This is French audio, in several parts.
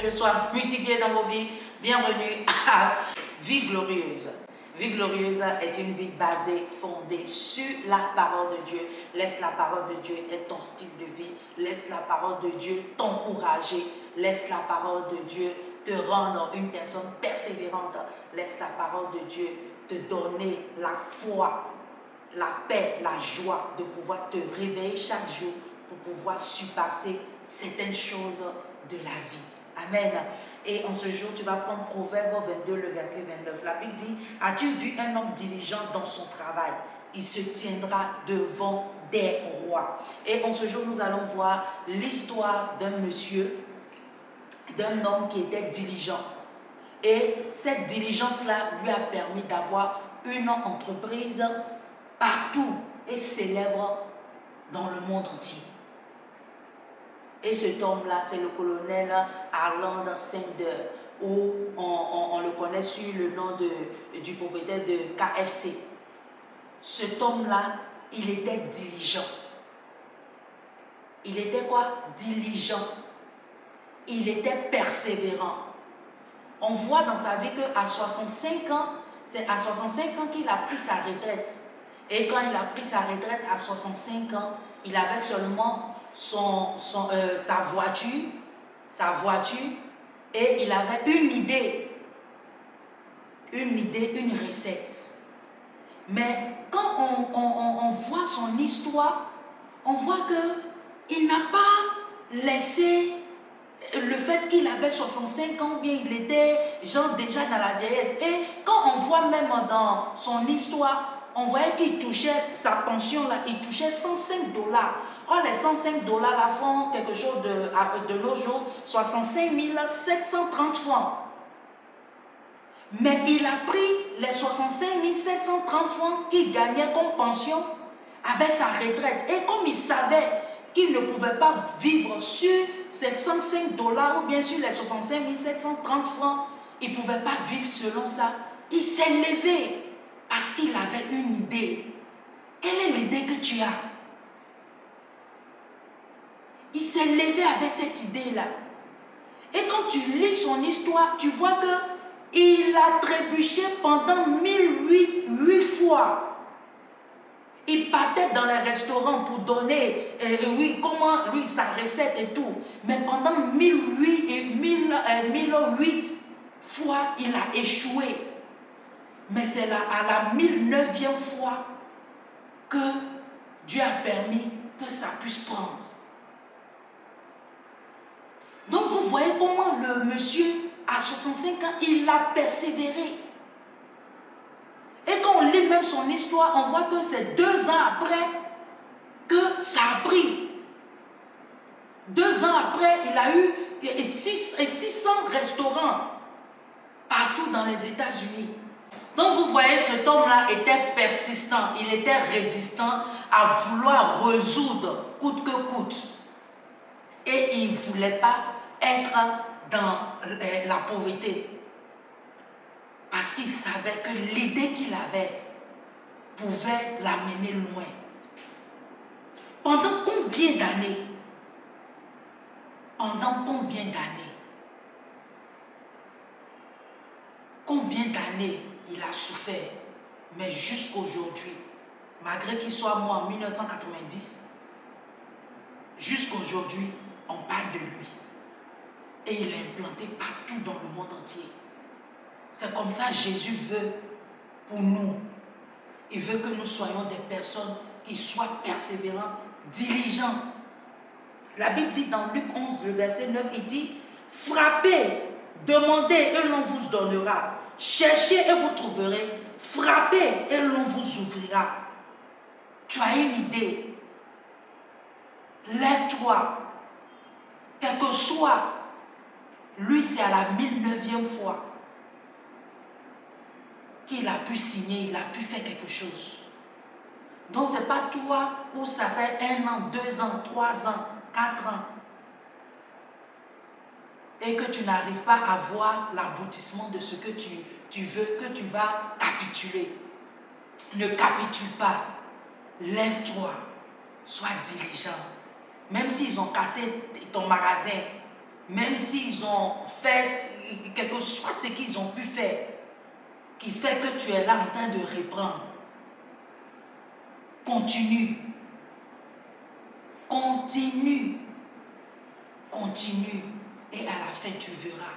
Soit multiplié dans vos vies. Bienvenue à Vie Glorieuse. Vie Glorieuse est une vie basée, fondée sur la parole de Dieu. Laisse la parole de Dieu être ton style de vie. Laisse la parole de Dieu t'encourager. Laisse la parole de Dieu te rendre une personne persévérante. Laisse la parole de Dieu te donner la foi, la paix, la joie de pouvoir te réveiller chaque jour pour pouvoir surpasser certaines choses de la vie. Amen. Et en ce jour, tu vas prendre Proverbe 22, le verset 29. La Bible dit, as-tu vu un homme diligent dans son travail? Il se tiendra devant des rois. Et en ce jour, nous allons voir l'histoire d'un monsieur, d'un homme qui était diligent. Et cette diligence-là lui a permis d'avoir une entreprise partout et célèbre dans le monde entier. Et cet homme-là, c'est le colonel Harland Sanders, où on le connaît sur le nom du propriétaire de KFC. Cet homme-là, il était diligent. Il était quoi? Diligent. Il était persévérant. On voit dans sa vie qu'à 65 ans, c'est à 65 ans qu'il a pris sa retraite. Et quand il a pris sa retraite à 65 ans, il avait seulement sa voiture, et il avait une idée, une recette. Mais quand on voit son histoire, on voit qu'il n'a pas laissé le fait qu'il avait 65 ans, bien il était genre déjà dans la vieillesse. Et quand on voit même dans son histoire, on voyait qu'il touchait sa pension là, il touchait 105 $. Or, les 105 $ là font quelque chose de nos jours, 65 730 francs. Mais il a pris les 65 730 francs qu'il gagnait comme pension avec sa retraite. Et comme il savait qu'il ne pouvait pas vivre sur ces 105 $ ou bien sur les 65 730 francs, il ne pouvait pas vivre selon ça. Il s'est levé parce qu'il avait une idée. Quelle est l'idée que tu as? Il s'est levé avec cette idée-là. Et quand tu lis son histoire, tu vois qu'il a trébuché pendant 1008 fois. Il partait dans les restaurants pour donner, comment lui, sa recette et tout. Mais pendant 1008 fois, il a échoué. Mais c'est là, à la 1009e fois que Dieu a permis que ça puisse prendre. Donc vous voyez comment le monsieur, à 65 ans, il a persévéré. Et quand on lit même son histoire, on voit que c'est 2 ans après que ça a pris. 2 ans après, il a eu 600 restaurants partout dans les États-Unis. Donc vous voyez, cet homme-là était persistant, il était résistant à vouloir résoudre coûte que coûte. Et il ne voulait pas être dans la pauvreté. Parce qu'il savait que l'idée qu'il avait pouvait l'amener loin. Pendant combien d'années? Pendant combien d'années? Combien d'années il a souffert? Mais jusqu'aujourd'hui, malgré qu'il soit mort en 1990, jusqu'aujourd'hui, on parle de lui. Et il est implanté partout dans le monde entier. C'est comme ça que Jésus veut pour nous. Il veut que nous soyons des personnes qui soient persévérantes, diligentes. La Bible dit dans Luc 11, le verset 9, il dit, frappez, demandez et l'on vous donnera. Cherchez et vous trouverez. Frappez et l'on vous ouvrira. Tu as une idée. Lève-toi. Quel que soit, lui c'est à la 1009e fois qu'il a pu signer, il a pu faire quelque chose. Donc ce n'est pas toi où ça fait 1 an, 2 ans, 3 ans, 4 ans et que tu n'arrives pas à voir l'aboutissement de ce que tu veux, que tu vas capituler. Ne capitule pas. Lève-toi. Sois diligent. Même s'ils ont cassé ton magasin, même s'ils ont fait quelque chose, ce qu'ils ont pu faire, qui fait que tu es là en train de reprendre. Continue. Continue. Continue. Et à la fin, tu verras.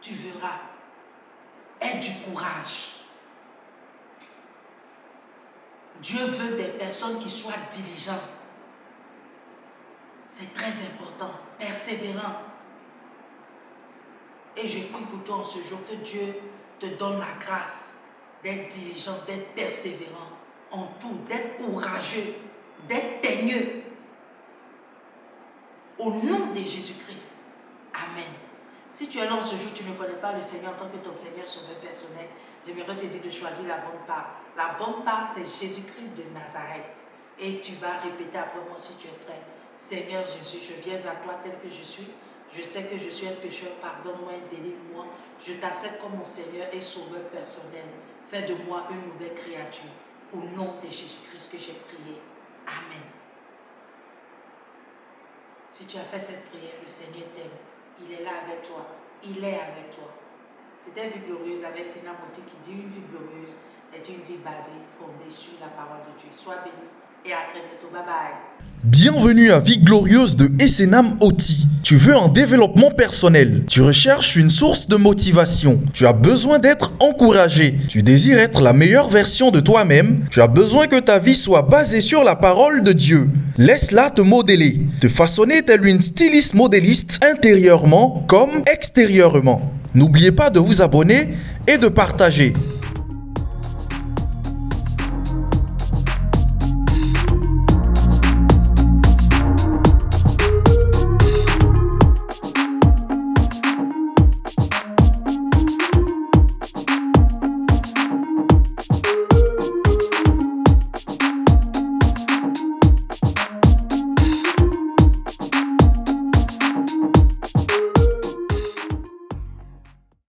Tu verras. Aie du courage. Dieu veut des personnes qui soient diligentes. C'est très important. Persévérant. Et je prie pour toi en ce jour que Dieu te donne la grâce d'être diligent, d'être persévérant en tout, d'être courageux, d'être teigneux. Au nom de Jésus-Christ. Amen. Si tu es là en ce jour, tu ne connais pas le Seigneur en tant que ton Seigneur sauveur personnel, j'aimerais te dire de choisir la bonne part. La bonne part, c'est Jésus-Christ de Nazareth. Et tu vas répéter après moi si tu es prêt. Seigneur Jésus, je viens à toi tel que je suis. Je sais que je suis un pécheur, pardonne-moi et délivre-moi. Je t'accepte comme mon Seigneur et sauveur personnel. Fais de moi une nouvelle créature. Au nom de Jésus-Christ que j'ai prié. Amen. Si tu as fait cette prière, le Seigneur t'aime. Il est là avec toi. Il est avec toi. C'était Vie Glorieuse avec Sénat Moti qui dit une vie glorieuse est une vie basée, fondée sur la parole de Dieu. Sois béni et à très bientôt. Bye bye. Bienvenue à Vie Glorieuse de Essenam Oti. Tu veux un développement personnel. Tu recherches une source de motivation. Tu as besoin d'être encouragé. Tu désires être la meilleure version de toi-même. Tu as besoin que ta vie soit basée sur la parole de Dieu. Laisse-la te modeler, te façonner telle une styliste modéliste intérieurement comme extérieurement. N'oubliez pas de vous abonner et de partager.